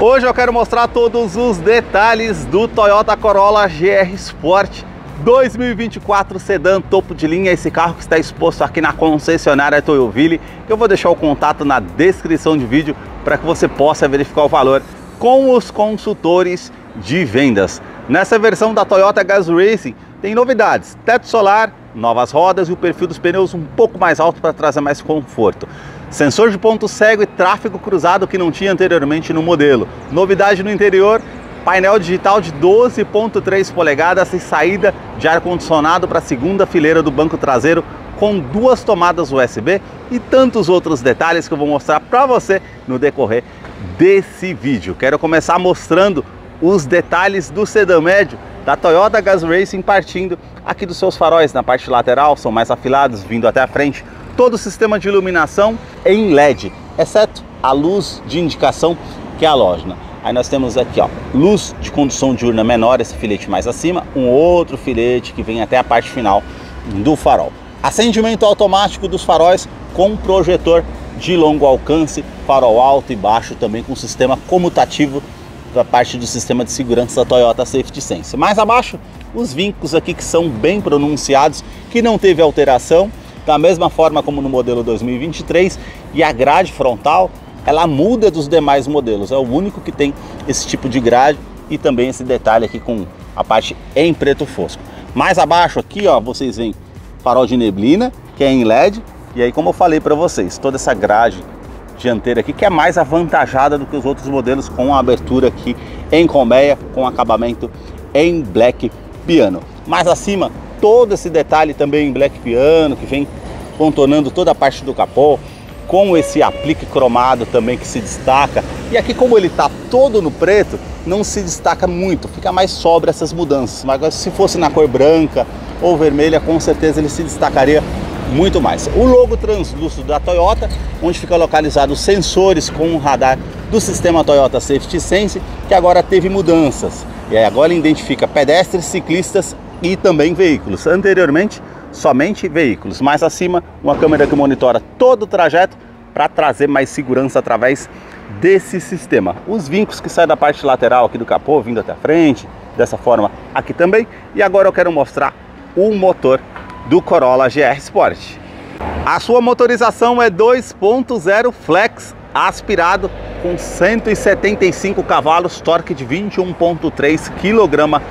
Hoje eu quero mostrar todos os detalhes do Toyota Corolla GR Sport 2024 sedã topo de linha. Esse carro que está exposto aqui na concessionária Toyoville. Eu vou deixar o contato na descrição do vídeo para que você possa verificar o valor com os consultores de vendas. Nessa versão da Toyota Gazoo Racing tem novidades: teto solar, novas rodas e o perfil dos pneus um pouco mais alto para trazer mais conforto. Sensor de ponto cego e tráfego cruzado que não tinha anteriormente no modelo. Novidade no interior: painel digital de 12,3 polegadas e saída de ar-condicionado para a segunda fileira do banco traseiro com duas tomadas USB e tantos outros detalhes que eu vou mostrar para você no decorrer desse vídeo. Quero começar mostrando os detalhes do sedã médio da Toyota Gazoo Racing, partindo aqui dos seus faróis na parte lateral, são mais afilados, vindo até a frente. Todo o sistema de iluminação em LED, exceto a luz de indicação que é halógena. Aí nós temos aqui, ó, luz de condução diurna menor, esse filete mais acima, um outro filete que vem até a parte final do farol. Acendimento automático dos faróis com projetor de longo alcance, farol alto e baixo também com sistema comutativo da parte do sistema de segurança da Toyota Safety Sense. Mais abaixo, os vincos aqui que são bem pronunciados, que não teve alteração, da mesma forma como no modelo 2023, e a grade frontal ela muda dos demais modelos, é o único que tem esse tipo de grade e também esse detalhe aqui com a parte em preto fosco. Mais abaixo aqui, ó, vocês veem farol de neblina, que é em LED, e aí, como eu falei para vocês, toda essa grade dianteira aqui que é mais avantajada do que os outros modelos, com a abertura aqui em colmeia, com acabamento em black piano. Mais acima, todo esse detalhe também em black piano, que vem contornando toda a parte do capô, com esse aplique cromado também que se destaca. E aqui, como ele está todo no preto, não se destaca muito, fica mais sóbrio essas mudanças. Mas se fosse na cor branca ou vermelha, com certeza ele se destacaria muito mais. O logo translúcido da Toyota, onde fica localizado os sensores com o radar do sistema Toyota Safety Sense, que agora teve mudanças. E aí agora ele identifica pedestres, ciclistas e também veículos. Anteriormente, somente veículos. Mais acima, uma câmera que monitora todo o trajeto para trazer mais segurança através desse sistema. Os vincos que saem da parte lateral aqui do capô, vindo até a frente, dessa forma aqui também. E agora eu quero mostrar o motor do Corolla GR Sport. A sua motorização é 2.0 flex aspirado com 175 cavalos, torque de 21.3 kg,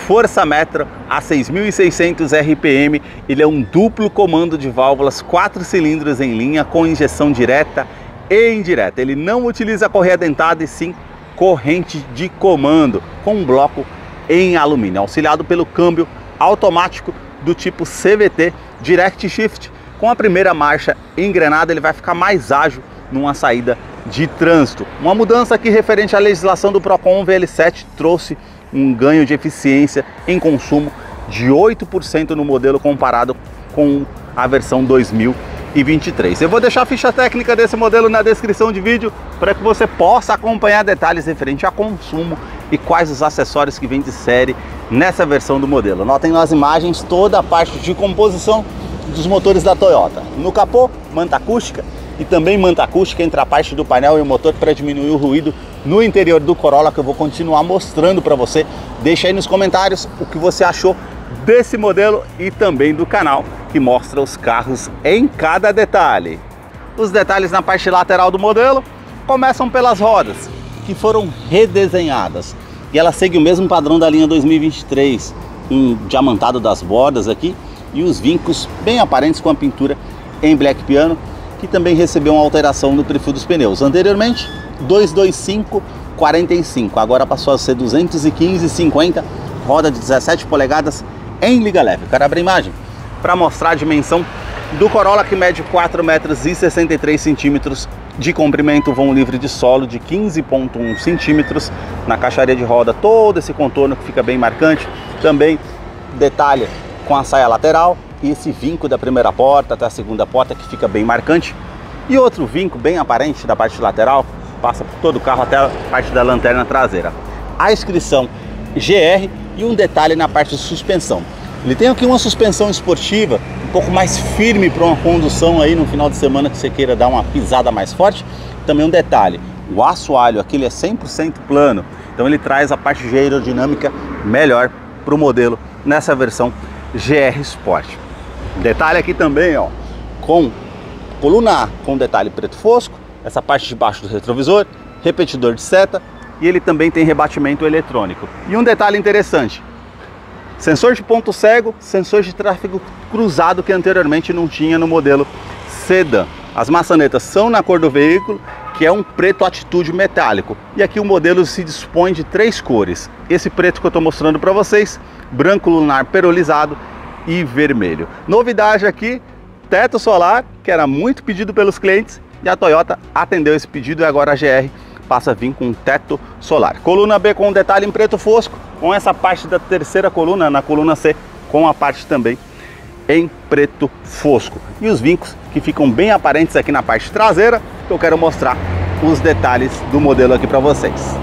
força metro a 6.600 RPM. Ele é um duplo comando de válvulas, 4 cilindros em linha com injeção direta e indireta. Ele não utiliza correia dentada e sim corrente de comando, com um bloco em alumínio, auxiliado pelo câmbio automático do tipo CVT Direct Shift. Com a primeira marcha engrenada, ele vai ficar mais ágil numa saída de trânsito. Uma mudança aqui referente à legislação do Procon VL7 trouxe um ganho de eficiência em consumo de 8% no modelo comparado com a versão 2023. Eu vou deixar a ficha técnica desse modelo na descrição de vídeo para que você possa acompanhar detalhes referente a consumo e quais os acessórios que vêm de série nessa versão do modelo. Notem nas imagens toda a parte de composição dos motores da Toyota. No capô, manta acústica, e também manta acústica entre a parte do painel e o motor para diminuir o ruído no interior do Corolla, que eu vou continuar mostrando para você. Deixa aí nos comentários o que você achou desse modelo e também do canal, que mostra os carros em cada detalhe. Os detalhes na parte lateral do modelo começam pelas rodas, que foram redesenhadas, e ela segue o mesmo padrão da linha 2023, um diamantado das bordas aqui e os vincos bem aparentes com a pintura em black piano, que também recebeu uma alteração no perfil dos pneus. Anteriormente 225/45, agora passou a ser 215/50, roda de 17 polegadas em liga leve. Quero abrir a imagem para mostrar a dimensão do Corolla, que mede 4,63 m de comprimento, vão livre de solo de 15,1 centímetros. Na caixaria de roda, todo esse contorno que fica bem marcante. Também detalhe com a saia lateral e esse vinco da primeira porta até a segunda porta, que fica bem marcante. E outro vinco bem aparente da parte lateral, passa por todo o carro até a parte da lanterna traseira. A inscrição GR e um detalhe na parte de suspensão. Ele tem aqui uma suspensão esportiva um pouco mais firme para uma condução aí no final de semana que você queira dar uma pisada mais forte. Também um detalhe, O assoalho aqui ele é 100% plano, então ele traz a parte de aerodinâmica melhor para o modelo nessa versão GR Sport. Detalhe aqui também, ó, com coluna A com detalhe preto fosco, essa parte de baixo do retrovisor, repetidor de seta, e ele também tem rebatimento eletrônico. E um detalhe interessante, sensor de ponto cego, sensor de tráfego cruzado que anteriormente não tinha no modelo sedã. As maçanetas são na cor do veículo, que é um preto atitude metálico. E aqui o modelo se dispõe de 3 cores. Esse preto que eu estou mostrando para vocês, branco lunar perolizado e vermelho. Novidade aqui, teto solar, que era muito pedido pelos clientes, e a Toyota atendeu esse pedido e agora a GR passa a vir com teto solar. Coluna B com detalhe em preto fosco, com essa parte da terceira coluna, na coluna C, com a parte também em preto fosco. E os vincos que ficam bem aparentes aqui na parte traseira, que eu quero mostrar os detalhes do modelo aqui para vocês.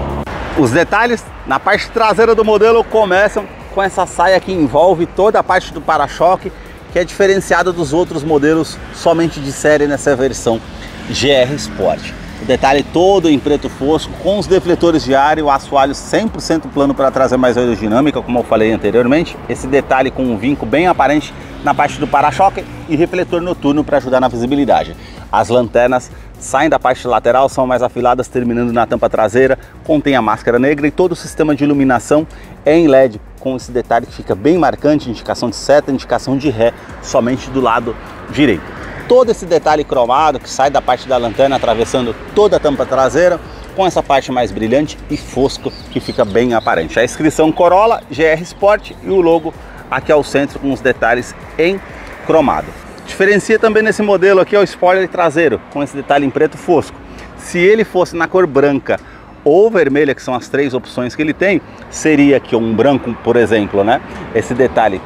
Os detalhes na parte traseira do modelo começam com essa saia que envolve toda a parte do para-choque, que é diferenciada dos outros modelos somente de série nessa versão GR Sport. O detalhe todo em preto fosco, com os defletores de ar e o assoalho 100% plano para trazer mais aerodinâmica, como eu falei anteriormente. Esse detalhe com um vinco bem aparente na parte do para-choque e refletor noturno para ajudar na visibilidade. As lanternas saem da parte lateral, são mais afiladas, terminando na tampa traseira, contém a máscara negra e todo o sistema de iluminação é em LED, com esse detalhe que fica bem marcante, indicação de seta, indicação de ré, somente do lado direito. Todo esse detalhe cromado que sai da parte da lanterna, atravessando toda a tampa traseira, com essa parte mais brilhante e fosco que fica bem aparente. A inscrição Corolla GR Sport e o logo aqui ao centro com os detalhes em cromado. Diferencia também nesse modelo aqui é o spoiler traseiro, com esse detalhe em preto fosco. Se ele fosse na cor branca ou vermelha, que são as 3 opções que ele tem, seria aqui um branco, por exemplo, né? Esse detalhe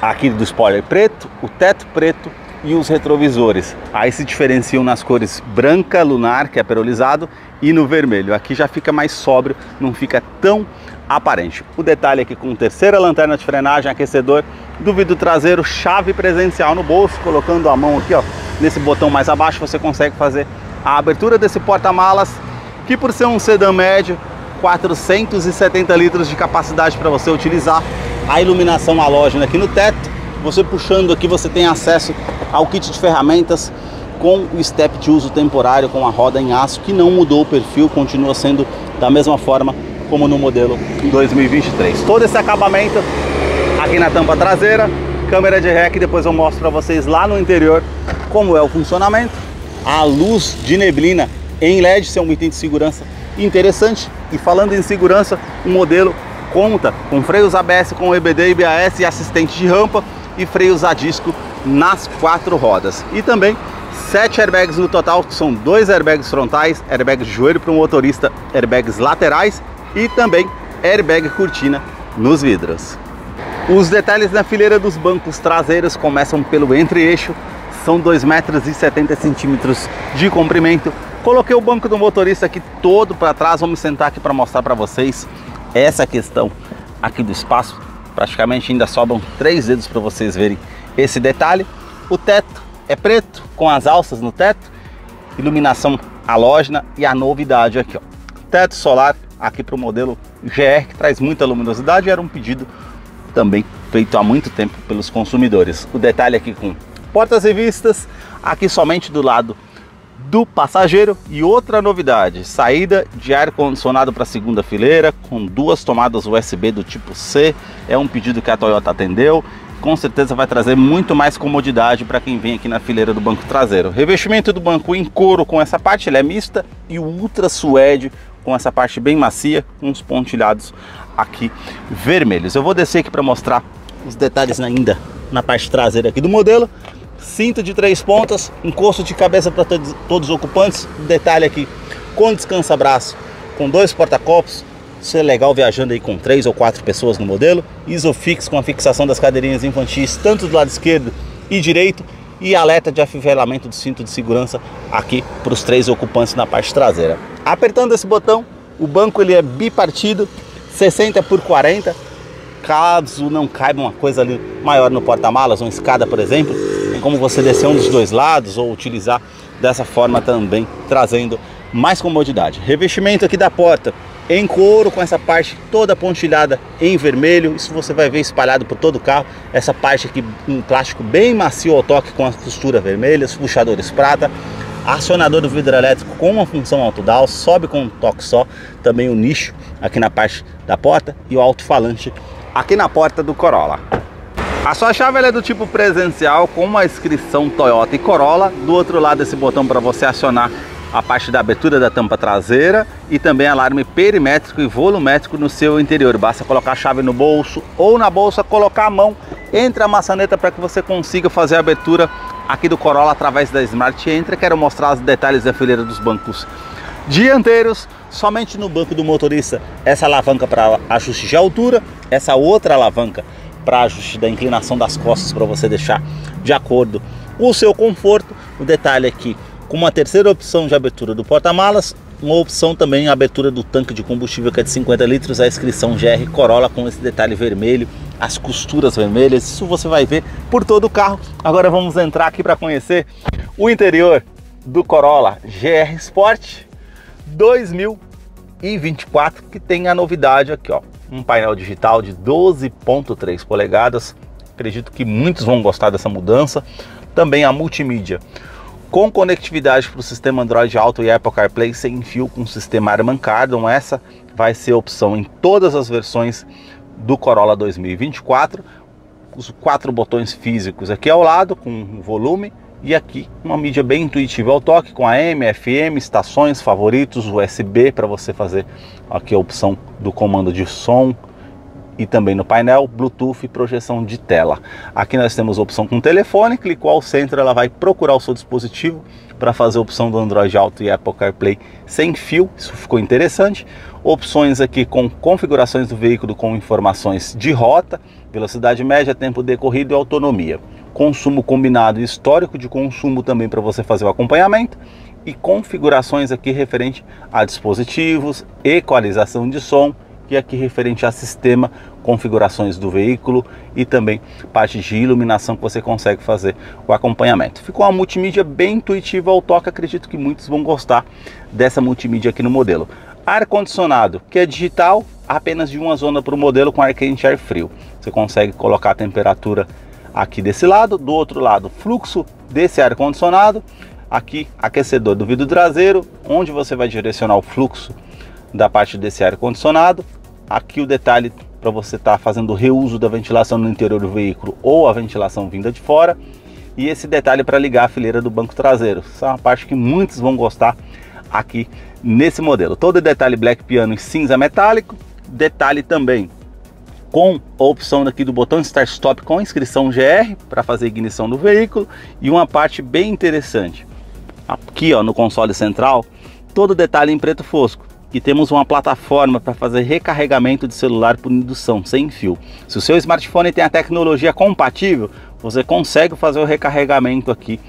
aqui do spoiler preto, o teto preto e os retrovisores. Aí se diferenciam nas cores branca, lunar, que é perolizado, e no vermelho. Aqui já fica mais sóbrio, não fica tão aparente. O detalhe aqui com terceira lanterna de frenagem, aquecedor do vidro traseiro, chave presencial no bolso, colocando a mão aqui, ó, nesse botão mais abaixo, você consegue fazer a abertura desse porta-malas, que por ser um sedã médio, 470 litros de capacidade para você utilizar. A iluminação halógena aqui no teto, você puxando aqui você tem acesso ao kit de ferramentas com o step de uso temporário, com a roda em aço, que não mudou o perfil, continua sendo da mesma forma como no modelo 2023. Todo esse acabamento aqui na tampa traseira, câmera de ré, que depois eu mostro para vocês lá no interior como é o funcionamento. A luz de neblina em LED, isso é um item de segurança interessante. E falando em segurança, o modelo conta com freios ABS com EBD, IBAS e assistente de rampa e freios a disco nas 4 rodas. E também 7 airbags no total, que são 2 airbags frontais, airbags de joelho para o motorista, airbags laterais e também airbag cortina nos vidros. Os detalhes na fileira dos bancos traseiros começam pelo entre-eixo, são 2,70 metros de comprimento. Coloquei o banco do motorista aqui todo para trás, vamos sentar aqui para mostrar para vocês essa questão aqui do espaço. Praticamente ainda sobram 3 dedos para vocês verem esse detalhe. O teto é preto, com as alças no teto, iluminação halógena e a novidade aqui, ó, teto solar aqui para o modelo GR, que traz muita luminosidade e era um pedido também feito há muito tempo pelos consumidores. O detalhe aqui com portas revistas, aqui somente do lado do passageiro. E outra novidade, saída de ar-condicionado para a segunda fileira, com 2 tomadas USB do tipo C, é um pedido que a Toyota atendeu, com certeza vai trazer muito mais comodidade para quem vem aqui na fileira do banco traseiro. Revestimento do banco em couro com essa parte, ele é mista, e o Ultra Suede com essa parte bem macia, com os pontilhados aqui vermelhos. Eu vou descer aqui para mostrar os detalhes ainda na parte traseira aqui do modelo. Cinto de 3 pontas, encosto de cabeça para todos os ocupantes. Detalhe aqui com descansa-braço, com 2 porta-copos. Isso é legal viajando aí com 3 ou 4 pessoas no modelo. Isofix com a fixação das cadeirinhas infantis, tanto do lado esquerdo e direito. E alerta de afivelamento do cinto de segurança aqui para os 3 ocupantes na parte traseira. Apertando esse botão, o banco ele é bipartido, 60 por 40. Caso não caiba uma coisa ali maior no porta-malas, uma escada, por exemplo, tem como você descer um dos 2 lados ou utilizar dessa forma também, trazendo mais comodidade. Revestimento aqui da porta em couro, com essa parte toda pontilhada em vermelho. Isso você vai ver espalhado por todo o carro. Essa parte aqui um plástico bem macio ao toque, com as costuras vermelhas, puxadores prata, acionador do vidro elétrico com uma função autodown, sobe com um toque só. Também o nicho aqui na parte da porta e o alto-falante aqui na porta do Corolla. A sua chave ela é do tipo presencial, com uma inscrição Toyota e Corolla. Do outro lado, esse botão para você acionar a parte da abertura da tampa traseira e também alarme perimétrico e volumétrico no seu interior. Basta colocar a chave no bolso ou na bolsa, colocar a mão entre a maçaneta para que você consiga fazer a abertura aqui do Corolla através da Smart Entry. Quero mostrar os detalhes da fileira dos bancos dianteiros. Somente no banco do motorista essa alavanca para ajuste de altura, essa outra alavanca para ajuste da inclinação das costas, para você deixar de acordo o seu conforto. O detalhe aqui com uma terceira opção de abertura do porta-malas, uma opção também a abertura do tanque de combustível, que é de 50 litros, a inscrição GR Corolla com esse detalhe vermelho, as costuras vermelhas. Isso você vai ver por todo o carro. Agora vamos entrar aqui para conhecer o interior do Corolla GR Sport 2024, que tem a novidade aqui, ó, um painel digital de 12.3 polegadas. Acredito que muitos vão gostar dessa mudança. Também a multimídia com conectividade para o sistema Android Auto e Apple CarPlay sem fio com sistema Harman Kardon. Essa vai ser opção em todas as versões do Corolla 2024. Os 4 botões físicos aqui ao lado com volume, e aqui uma mídia bem intuitiva ao toque, com AM, FM, estações, favoritos, USB para você fazer aqui a opção do comando de som, e também no painel Bluetooth e projeção de tela. Aqui nós temos a opção com telefone, clicou ao centro, ela vai procurar o seu dispositivo para fazer a opção do Android Auto e Apple CarPlay sem fio. Isso ficou interessante. Opções aqui com configurações do veículo com informações de rota, velocidade média, tempo decorrido e autonomia. Consumo combinado e histórico de consumo também para você fazer o acompanhamento. E configurações aqui referente a dispositivos, equalização de som, e aqui referente a sistema, configurações do veículo e também parte de iluminação que você consegue fazer o acompanhamento. Ficou uma multimídia bem intuitiva ao toque. Acredito que muitos vão gostar dessa multimídia aqui no modelo. Ar-condicionado, que é digital, apenas de uma zona para o modelo, com ar quente e ar frio. Você consegue colocar a temperatura aqui desse lado, do outro lado fluxo desse ar-condicionado, aqui aquecedor do vidro traseiro, onde você vai direcionar o fluxo da parte desse ar-condicionado. Aqui o detalhe para você estar fazendo o reuso da ventilação no interior do veículo ou a ventilação vinda de fora. E esse detalhe para ligar a fileira do banco traseiro. Essa é uma parte que muitos vão gostar aqui nesse modelo. Todo detalhe black piano em cinza metálico. Detalhe também com a opção aqui do botão Start Stop com inscrição GR para fazer ignição do veículo. E uma parte bem interessante aqui, ó, no console central, todo detalhe em preto fosco. E temos uma plataforma para fazer recarregamento de celular por indução sem fio. Se o seu smartphone tem a tecnologia compatível, você consegue fazer o recarregamento aqui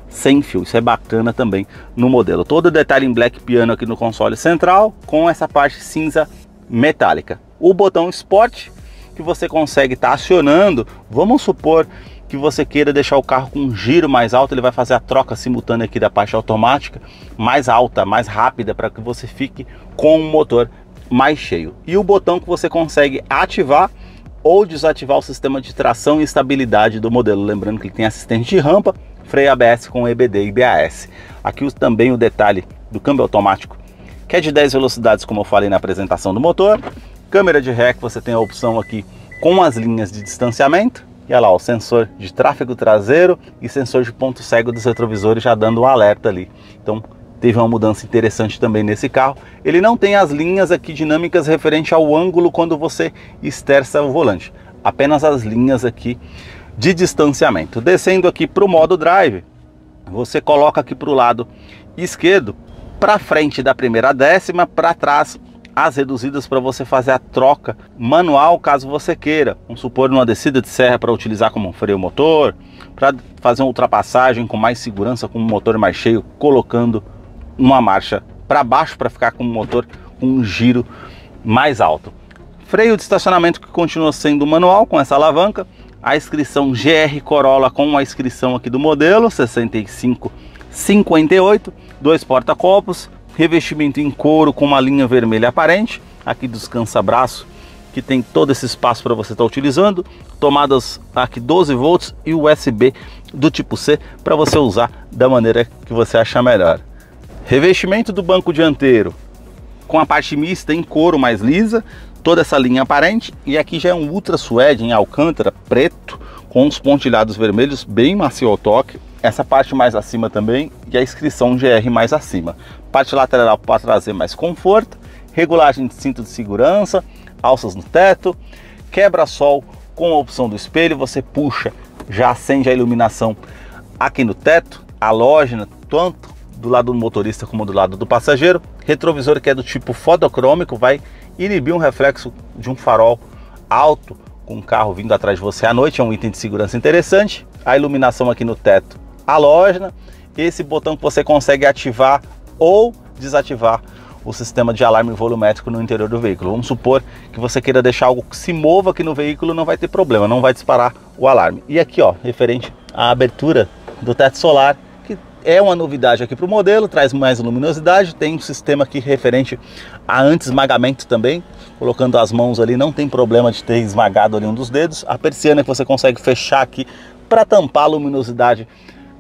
sem fio. Isso é bacana também no modelo. Todo detalhe em black piano aqui no console central, com essa parte cinza metálica. O botão Sport, que você consegue estar acionando. Vamos supor que você queira deixar o carro com um giro mais alto, ele vai fazer a troca simultânea aqui da parte automática mais alta, mais rápida, para que você fique com um motor mais cheio. E o botão que você consegue ativar ou desativar o sistema de tração e estabilidade do modelo. Lembrando que ele tem assistente de rampa, freio ABS com EBD e BAS. Aqui também o detalhe do câmbio automático, que é de 10 velocidades, como eu falei na apresentação do motor. Câmera de ré, que você tem a opção aqui com as linhas de distanciamento. E olha lá, o sensor de tráfego traseiro e sensor de ponto cego dos retrovisores já dando um alerta ali. Então teve uma mudança interessante também nesse carro. Ele não tem as linhas aqui dinâmicas referente ao ângulo quando você esterça o volante. Apenas as linhas aqui de distanciamento. Descendo aqui para o modo drive, você coloca aqui para o lado esquerdo, para frente da primeira décima, para trás as reduzidas para você fazer a troca manual caso você queira. Vamos supor numa descida de serra para utilizar como freio motor, para fazer uma ultrapassagem com mais segurança com o motor mais cheio, colocando uma marcha para baixo para ficar com o motor com um giro mais alto. Freio de estacionamento que continua sendo manual com essa alavanca. A inscrição GR Corolla com a inscrição aqui do modelo 6558, 2 porta-copos, revestimento em couro com uma linha vermelha aparente, aqui descansa-braço, que tem todo esse espaço para você estar utilizando, tomadas aqui 12 volts e USB do tipo C para você usar da maneira que você achar melhor. Revestimento do banco dianteiro com a parte mista em couro mais lisa, toda essa linha aparente, e aqui já é um Ultra Suede em alcântara preto com os pontilhados vermelhos bem macio ao toque. Essa parte mais acima também e a inscrição GR mais acima. Parte lateral para trazer mais conforto, regulagem de cinto de segurança, alças no teto, quebra-sol com a opção do espelho, você puxa, já acende a iluminação aqui no teto, halógena, tanto do lado do motorista como do lado do passageiro. Retrovisor que é do tipo fotocrômico, vai inibir um reflexo de um farol alto com um carro vindo atrás de você à noite, é um item de segurança interessante. A iluminação aqui no teto halógena, esse botão que você consegue ativar ou desativar o sistema de alarme volumétrico no interior do veículo. Vamos supor que você queira deixar algo que se mova aqui no veículo, não vai ter problema, não vai disparar o alarme. E aqui, ó, referente à abertura do teto solar, que é uma novidade aqui para o modelo, traz mais luminosidade, tem um sistema aqui referente a anti-esmagamento também, colocando as mãos ali não tem problema de ter esmagado ali um dos dedos. A persiana que você consegue fechar aqui para tampar a luminosidade,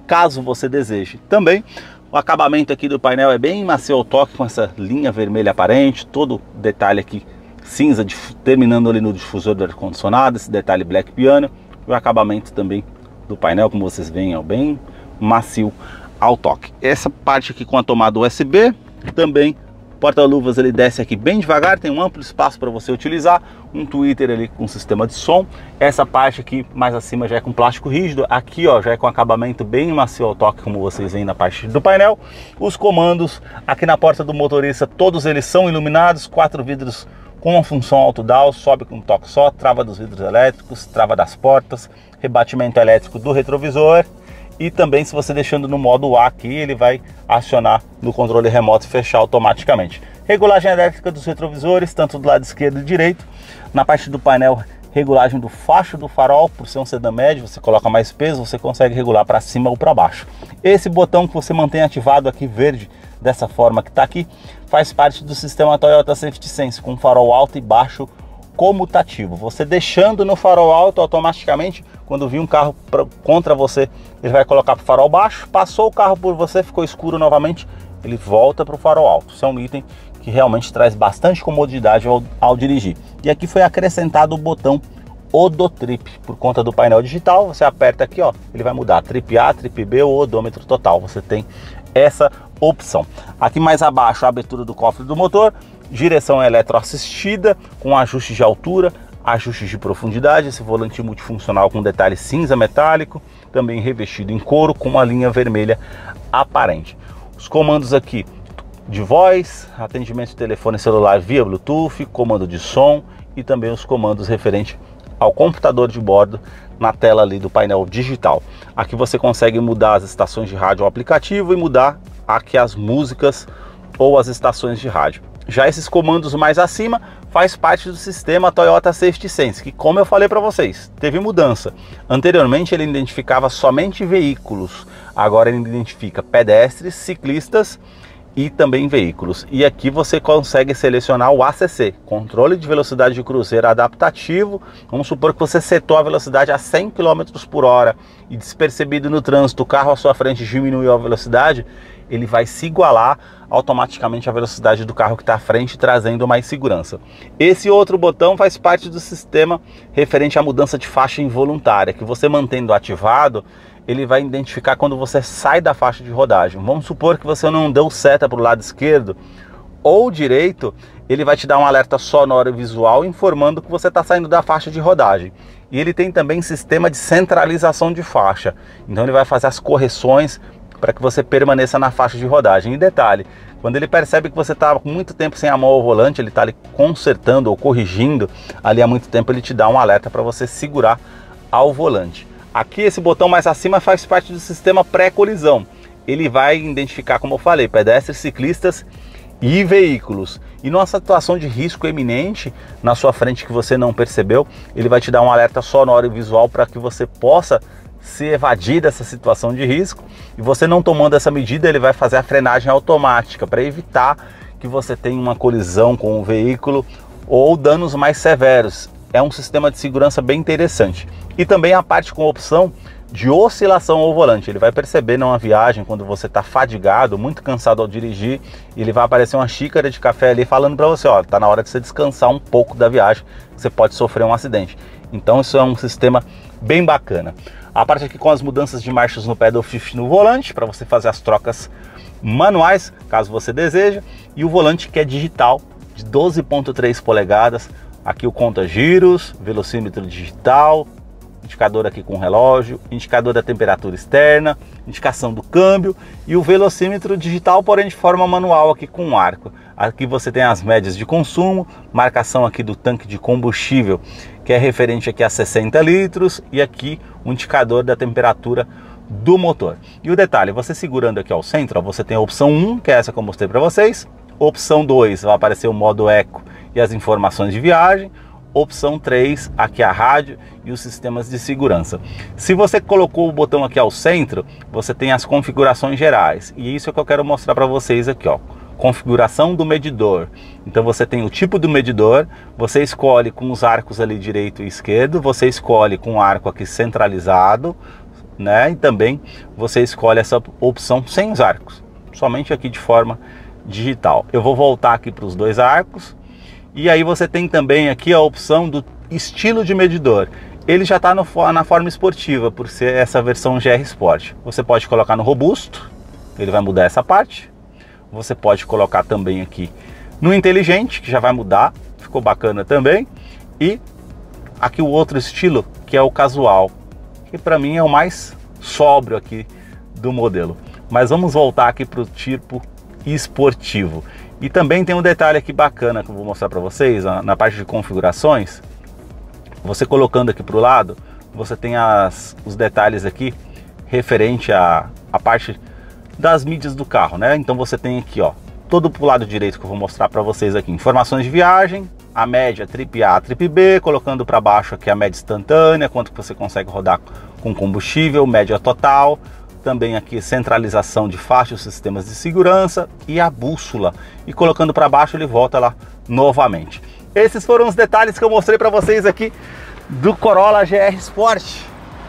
caso você deseje. Também o acabamento aqui do painel é bem macio ao toque, com essa linha vermelha aparente, todo detalhe aqui cinza, terminando ali no difusor do ar-condicionado, esse detalhe black piano. E o acabamento também do painel, como vocês veem, é bem macio ao toque. Essa parte aqui com a tomada USB, também porta-luvas ele desce aqui bem devagar, tem um amplo espaço para você utilizar, um tweeter ali com sistema de som. Essa parte aqui mais acima já é com plástico rígido, aqui ó já é com acabamento bem macio ao toque, como vocês veem na parte do painel. Os comandos aqui na porta do motorista, todos eles são iluminados, 4 vidros com uma função auto-down, sobe com um toque só, trava dos vidros elétricos, trava das portas, rebatimento elétrico do retrovisor. E também, se você deixando no modo A aqui, ele vai acionar no controle remoto e fechar automaticamente. Regulagem elétrica dos retrovisores, tanto do lado esquerdo e direito. Na parte do painel, regulagem do facho do farol, por ser um sedã médio, você coloca mais peso, você consegue regular para cima ou para baixo. Esse botão que você mantém ativado aqui, verde, dessa forma que está aqui, faz parte do sistema Toyota Safety Sense, com farol alto e baixo comutativo. Você deixando no farol alto, automaticamente, quando vir um carro contra você, ele vai colocar para o farol baixo. Passou o carro por você, ficou escuro novamente, ele volta para o farol alto. Isso é um item que realmente traz bastante comodidade ao dirigir. E aqui foi acrescentado o botão Odotrip, por conta do painel digital. Você aperta aqui, ó, ele vai mudar Trip A, Trip B ou odômetro total. Você tem essa opção. Aqui mais abaixo, a abertura do cofre do motor, direção eletroassistida com ajustes de altura, ajustes de profundidade, esse volante multifuncional com detalhe cinza metálico, também revestido em couro com uma linha vermelha aparente. Os comandos aqui de voz, atendimento de telefone celular via Bluetooth, comando de som e também os comandos referentes ao computador de bordo na tela ali do painel digital. Aqui você consegue mudar as estações de rádio ao aplicativo e mudar aqui as músicas ou as estações de rádio. Já esses comandos mais acima faz parte do sistema Toyota Safety Sense, que, como eu falei para vocês, teve mudança. Anteriormente ele identificava somente veículos, agora ele identifica pedestres, ciclistas e também veículos. E aqui você consegue selecionar o ACC, controle de velocidade de cruzeiro adaptativo. Vamos supor que você setou a velocidade a 100 km por hora e, despercebido no trânsito, o carro à sua frente diminuiu a velocidade, ele vai se igualar automaticamente à velocidade do carro que está à frente, trazendo mais segurança. Esse outro botão faz parte do sistema referente à mudança de faixa involuntária, que você mantendo ativado, ele vai identificar quando você sai da faixa de rodagem. Vamos supor que você não deu seta para o lado esquerdo ou direito, ele vai te dar um alerta sonoro e visual informando que você está saindo da faixa de rodagem. E ele tem também sistema de centralização de faixa, então ele vai fazer as correções para que você permaneça na faixa de rodagem. E detalhe, quando ele percebe que você está com muito tempo sem a mão ao volante, ele está ali consertando ou corrigindo ali há muito tempo, ele te dá um alerta para você segurar ao volante. Aqui esse botão mais acima faz parte do sistema pré-colisão. Ele vai identificar, como eu falei, pedestres, ciclistas e veículos. E numa situação de risco eminente na sua frente que você não percebeu, ele vai te dar um alerta sonoro e visual para que você possa se evadir dessa situação de risco, e você não tomando essa medida, ele vai fazer a frenagem automática para evitar que você tenha uma colisão com o veículo ou danos mais severos. É um sistema de segurança bem interessante. E também a parte com opção de oscilação ao volante. Ele vai perceber numa viagem, quando você está fadigado, muito cansado ao dirigir, e ele vai aparecer uma xícara de café ali falando para você, ó, tá na hora de você descansar um pouco da viagem, você pode sofrer um acidente. Então isso é um sistema bem bacana. A parte aqui com as mudanças de marchas no pedal shift no volante, para você fazer as trocas manuais, caso você deseje, e o volante que é digital, de 12,3 polegadas, aqui o conta-giros, velocímetro digital, indicador aqui com relógio, indicador da temperatura externa, indicação do câmbio e o velocímetro digital, porém de forma manual aqui com arco. Aqui você tem as médias de consumo, marcação aqui do tanque de combustível, que é referente aqui a 60 litros, e aqui o indicador da temperatura do motor. E o detalhe, você segurando aqui ao centro, ó, você tem a opção 1, que é essa que eu mostrei para vocês, opção 2, vai aparecer o modo eco e as informações de viagem, opção 3, aqui a rádio e os sistemas de segurança. Se você colocou o botão aqui ao centro, você tem as configurações gerais, e isso é o que eu quero mostrar para vocês aqui, ó. Configuração do medidor. Então você tem o tipo do medidor, você escolhe com os arcos ali direito e esquerdo, você escolhe com o arco aqui centralizado, né? E também você escolhe essa opção sem os arcos, somente aqui de forma digital. Eu vou voltar aqui para os dois arcos. E aí você tem também aqui a opção do estilo de medidor. Ele já está na forma esportiva, por ser essa versão GR Sport. Você pode colocar no robusto, ele vai mudar essa parte. Você pode colocar também aqui no inteligente, que já vai mudar, ficou bacana também. E aqui o outro estilo, que é o casual, que para mim é o mais sóbrio aqui do modelo. Mas vamos voltar aqui para o tipo esportivo. E também tem um detalhe aqui bacana que eu vou mostrar para vocês, ó, na parte de configurações. Você colocando aqui para o lado, você tem os detalhes aqui referente à parte das mídias do carro, né? Então você tem aqui, ó, todo pro lado direito que eu vou mostrar para vocês aqui, informações de viagem, a média trip A, trip B, colocando para baixo aqui a média instantânea, quanto que você consegue rodar com combustível, média total. Também aqui centralização de faixas, sistemas de segurança e a bússola. E colocando para baixo ele volta lá novamente. Esses foram os detalhes que eu mostrei para vocês aqui do Corolla GR Sport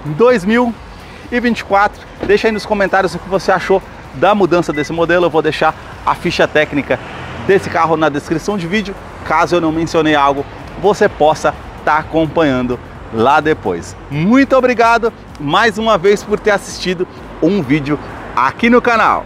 2024. Deixa aí nos comentários o que você achou da mudança desse modelo. Eu vou deixar a ficha técnica desse carro na descrição de vídeo. Caso eu não mencionei algo, você possa estar acompanhando lá depois. Muito obrigado mais uma vez por ter assistido um vídeo aqui no canal.